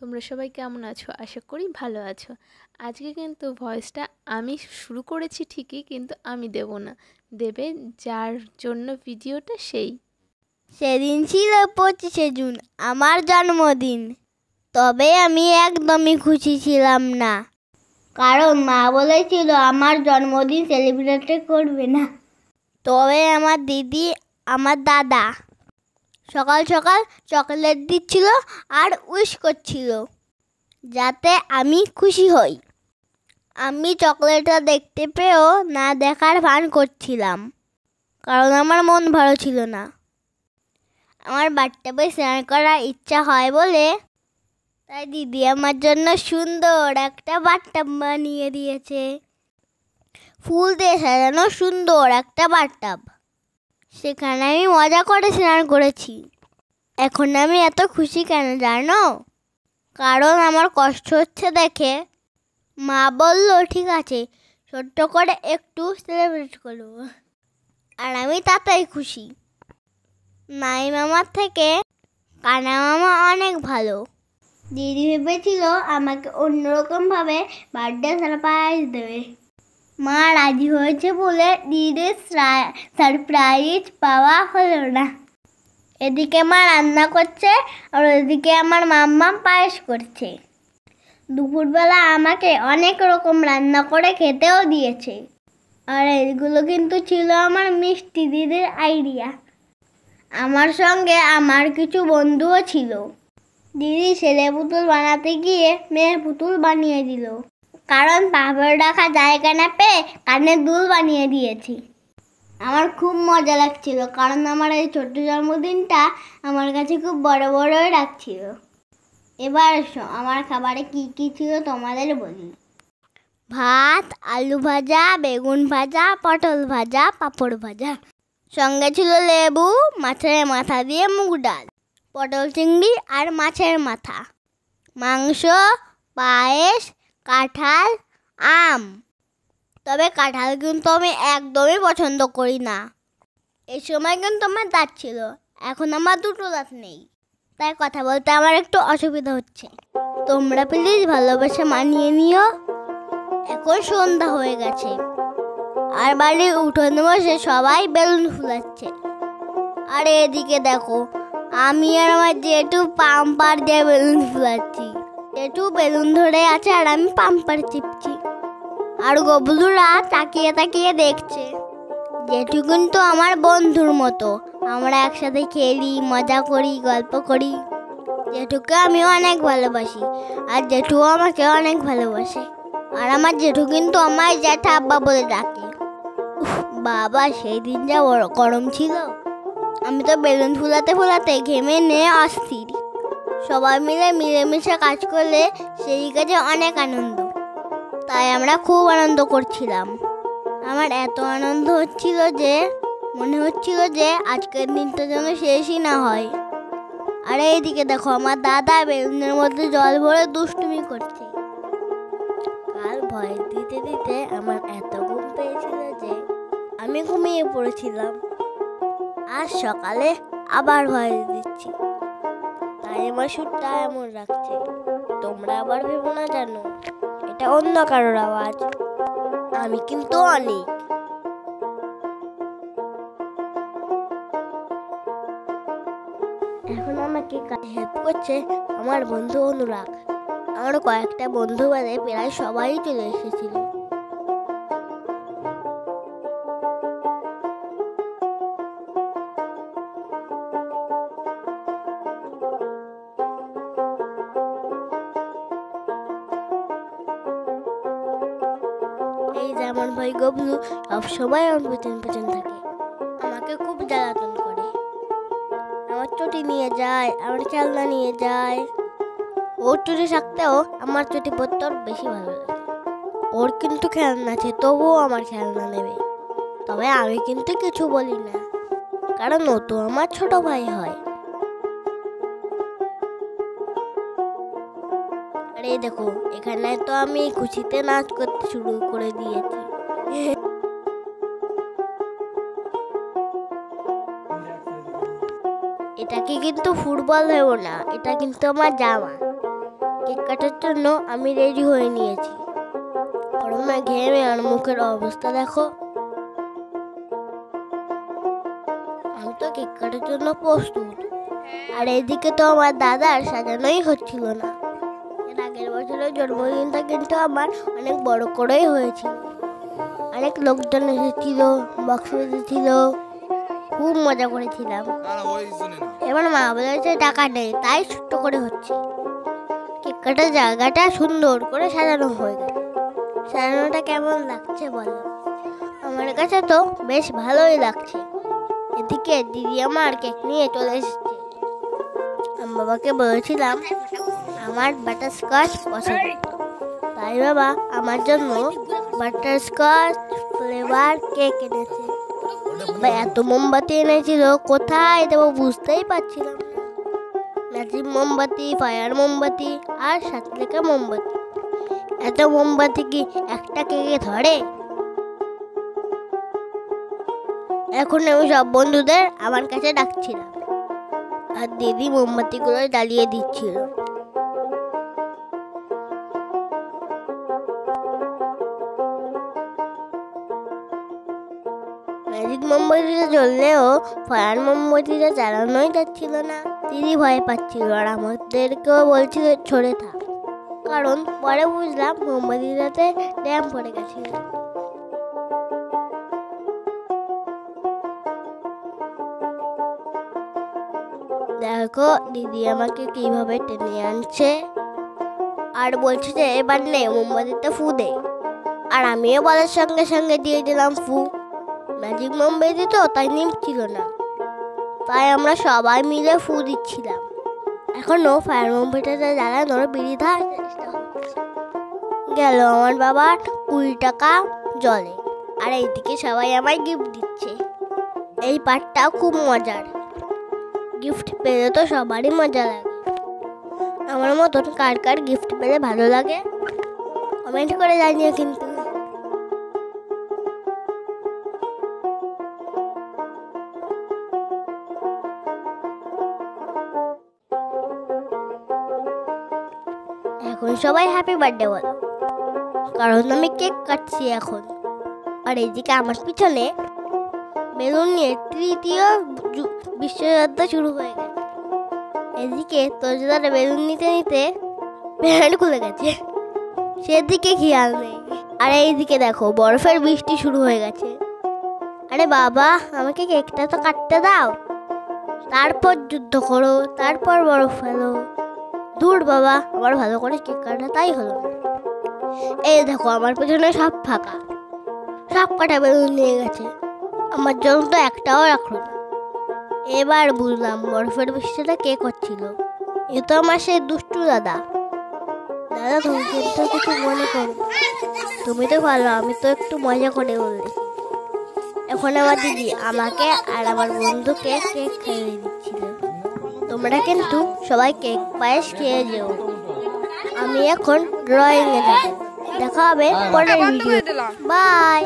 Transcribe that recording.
তোমরা সবাই কেমন আছো? আশা করি ভালো আছো। আজকে কিন্তু ভয়েসটা আমি শুরু করেছি ঠিকই, কিন্তু আমি দেব না, দেবে যার জন্য ভিডিওটা সেই। সেদিন ছিল 25শে জুন, আমার জন্মদিন। তবে আমি একদমই খুশি ছিলাম না, কারণ মা বলেছিল আমার জন্মদিন সেলিব্রেট করবে না। তবে আমার দিদি, আমার দাদা সকাল সকাল চকলেট দিচ্ছিল আর উইশ করছিল যাতে আমি খুশি হই। আমি চকলেটটা দেখতে পেয়েও না দেখার ভান করছিলাম, কারণ আমার মন ভালো ছিল না। আমার বাথটাবে স্নান করার ইচ্ছা হয় বলে তাই দিদি আমার জন্য সুন্দর একটা বাথটাব বানিয়ে দিয়েছে। ফুল দিয়ে সাজানো সুন্দর একটা বাথটাব। সেখানে আমি মজা করে স্নান করেছি। এখন আমি এত খুশি কেন জানো? কারণ আমার কষ্ট হচ্ছে দেখে মা বলল ঠিক আছে, ছোট্ট করে একটু সেলিব্রেট করব। আর আমি তাতেই খুশি। নাই মামার থেকে কানা মামা অনেক ভালো। দিদি ভেবেছিল আমাকে অন্যরকমভাবে বার্থডে সারপ্রাইজ দেবে। মা রাজি হয়েছে বলে দিদির সারপ্রাইজ পাওয়া হলো না। এদিকে মা রান্না করছে আর ওদিকে আমার মাম্মা পায়েস করছে। দুপুরবেলা আমাকে অনেক রকম রান্না করে খেতেও দিয়েছে। আর এগুলো কিন্তু ছিল আমার মিষ্টি দিদির আইডিয়া। আমার সঙ্গে আমার কিছু বন্ধুও ছিল। দিদি ছেলে পুতুল বানাতে গিয়ে মেয়ে পুতুল বানিয়ে দিল, কারণ পাপড় রাখা জায়গা না পেয়ে কানের দুল বানিয়ে দিয়েছি। আমার খুব মজা লাগছিল, কারণ আমার এই ছোট্ট জন্মদিনটা আমার কাছে খুব বড় বড়ই লাগছিল। এবার আমার খাবারে কি কি ছিল তোমাদের বলি। ভাত, আলু ভাজা, বেগুন ভাজা, পটল ভাজা, পাঁপড় ভাজা। সঙ্গে ছিল লেবু, মাছের মাথা দিয়ে মুগ ডাল, পটল চিংড়ি আর মাছের মাথা, মাংস, পায়েস, কাঁঠাল, আম। তবে কাঁঠাল কিন্তু আমি একদমই পছন্দ করি না। এই সময় কিন্তু আমার দাঁত ছিল, এখন আমার দুটো দাঁত নেই, তাই কথা বলতে আমার একটু অসুবিধা হচ্ছে। তোমরা প্লিজ ভালোবাসা মানিয়ে নিও। এখন সন্ধ্যা হয়ে গেছে আর বাড়ির উঠোনে বসে সবাই বেলুন ফুলাচ্ছে। আর এদিকে দেখো, আমি আর আমার জেঠু পাম্পার দিয়ে বেলুন ফুলাচ্ছি। জেঠু বেলুন ধরে আছে আর আমি পাম্পার চিপছি। আর গবলুরা তাকিয়ে তাকিয়ে দেখছে। জেঠু কিন্তু আমার বন্ধুর মতো, আমরা একসাথে খেলি, মজা করি, গল্প করি। জেঠুকে আমি অনেক ভালোবাসি আর জেঠুও আমাকে অনেক ভালোবাসে। আর আমার জেঠু কিন্তু আমার জ্যাঠা আব্বা বলে ডাকে। বাবা, সেই দিন যা গরম ছিল, আমি তো বেলুন ফুলাতে ফুলাতে ঘেমে নিয়ে অস্থির। সবাই মিলে মিলেমিশে কাজ করলে সেই কাজে অনেক আনন্দ, তাই আমরা খুব আনন্দ করছিলাম। আমার এত আনন্দ হচ্ছিল যে মনে হচ্ছিল যে আজকের দিনটা যেন শেষই না হয়। আর এইদিকে দেখো, আমার দাদা বেলুনের মধ্যে জল ভরে দুষ্টুমি করছে। কাল ভয় দিতে দিতে আমার এত ঘুম পেয়েছিল যে আমি ঘুমিয়ে পড়েছিলাম। আজ সকালে আবার ভয় দিচ্ছি, তাই আমার সুরটা এমন রাখছে। তোমরা আবার ভেবো না জানো এটা অন্য কারোর আওয়াজ। আমি কিন্তু অনেক। এখন আমাকে কাজে হেল্প করছে আমার বন্ধু অনুরাগ। আমার কয়েকটা বন্ধু বাদে প্রায় সবাই চলে এসেছিল। এই যেমন ভাই গবলু সবসময় আমার পেছন পেছন থাকে, আমাকে খুব জ্বালাতন করে। আমার চটি নিয়ে যায়, আমার খেলনা নিয়ে যায়। ওর চুটি থাকতেও আমার চটি পরতে ওর বেশি ভালো লাগে। ওর কিন্তু খেলনা আছে, তবুও আমার খেলনা নেবে। তবে আমি কিন্তু কিছু বলি না, কারণ ও তো আমার ছোট ভাই হয়। আর এই দেখো, এখানে তো আমি খুশিতে নাচ করতে শুরু করে দিয়েছি। এটাকে কিন্তু ফুটবল ভেবো না, এটা কিন্তু আমার জামা। কেক কাটার জন্য আমি রেডি হয়ে নিয়েছি। গরমে ঘেমে আর মুখের অবস্থা দেখো। আমি তো কেক কাটার জন্য প্রস্তুত। আর এদিকে তো আমার দাদার সাজানোই হচ্ছিল না। এর আগের বছরের জন্মদিনটা কিন্তু আমার অনেক বড় করেই হয়েছিল। অনেক লোকজন এসেছিল, বক্স বেজেছিল, খুব মজা করেছিলাম। এবার মা বলেছে টাকা নেই, তাই ছোট্ট করে হচ্ছে। কেক কাটার জায়গাটা সুন্দর করে সাজানো হয়ে গেল। সাজানোটা কেমন লাগছে বলো? আমার কাছে তো বেশ ভালোই লাগছে। এদিকে দিদি আমার কেক নিয়ে চলে এসেছে। আমি বাবাকে বলেছিলাম আমার বাটারস্কচ পছন্দ, তাই বাবা আমার জন্য বাটারস্কচ ফ্লেভার কেক এনেছে। এত মোমবাতি এনেছিল, কোথায় দেবো বুঝতেই পারছিলাম না। ম্যাজিক মোমবাতি, ফায়ার মোমবাতি আর 7 লেখা মোমবাতি। এত মোমবাতি কি একটা কেকে ধরে? এখন আমি সব বন্ধুদের আমার কাছে ডাকছিলাম, আর দিদি মোমবাতিগুলো জ্বালিয়ে দিচ্ছিল। ম্যাজিক মোমবাতিটা জ্বললেও ফায়ার মোমবাতিটা জ্বালানোই যাচ্ছিল না। দিদি ভয় পাচ্ছিল আর আমাদেরকেও বলছিল ছড়ে থাক, কারণ পরে বুঝলাম মোমবাতিটাতে ড্যাম পড়ে গেছিল। দেখো দিদি আমাকে কিভাবে টেনে আনছে আর বলছে যে এবার নে মোমবাতিতে ফু দে। আর আমিও বলার সঙ্গে সঙ্গে দিয়ে দিলাম ফু। ম্যাজিক মোমবাতি তো তাই নিমছিল না, তাই আমরা সবাই মিলে ফু দিচ্ছিলাম। এখনো ফায়ার মোমবাতিটা জ্বালানোর বিড়িধার চেষ্টা হচ্ছে। গেল আমার বাবার 20 টাকা জলে। আর এইদিকে সবাই আমায় গিফট দিচ্ছে। এই পার্টটা খুব মজার। গিফট পেলে তো সবারই মজা লাগে। আমার মতন কার কার গিফট পেলে ভালো লাগে কমেন্ট করে জানিও কিন্তু। এখন সবাই হ্যাপি বার্থডে বলো, কারণ আমি কেক কাটছি এখন। আর এইদিকে আমার পিছনে বেলুন নিয়ে তৃতীয় বিশ্বযুদ্ধ শুরু হয়ে গেছে। এদিকে তোজদার বেলুন নিতে নিতে প্যান্ট খুলে গেছে, সেদিকে খেয়াল নেই। আর এইদিকে দেখো বরফের বৃষ্টি শুরু হয়ে গেছে। আরে বাবা, আমাকে কেকটা তো কাটতে দাও, তারপর যুদ্ধ করো, তারপর বরফ ফেলো। দূর বাবা, আমার ভালো করে কেক কাটা তাই হলো না। এই দেখো আমার পেছনে সব ফাঁকা, সব কটা বেলুন নিয়ে গেছে, আমার জন্য তো একটাও রাখলো না। এবার বুঝলাম বরফের বৃষ্টিটা কে করছিল। এ তো আমার সেই দুষ্টু দাদা। দাদা তুমি কিন্তু কিছু মনে করো, তুমি তো ভালো, আমি তো একটু মজা করে বলছি। এখন আমার দিদি আমাকে আর আমার বন্ধুকে কেক খাইয়ে দিচ্ছিল। তোমরা কিন্তু সবাই কেক পায়েস খেয়ে যেও। আমি এখন ড্রয়িংয়ে যাব। দেখা হবে পরের ভিডিও। বাই।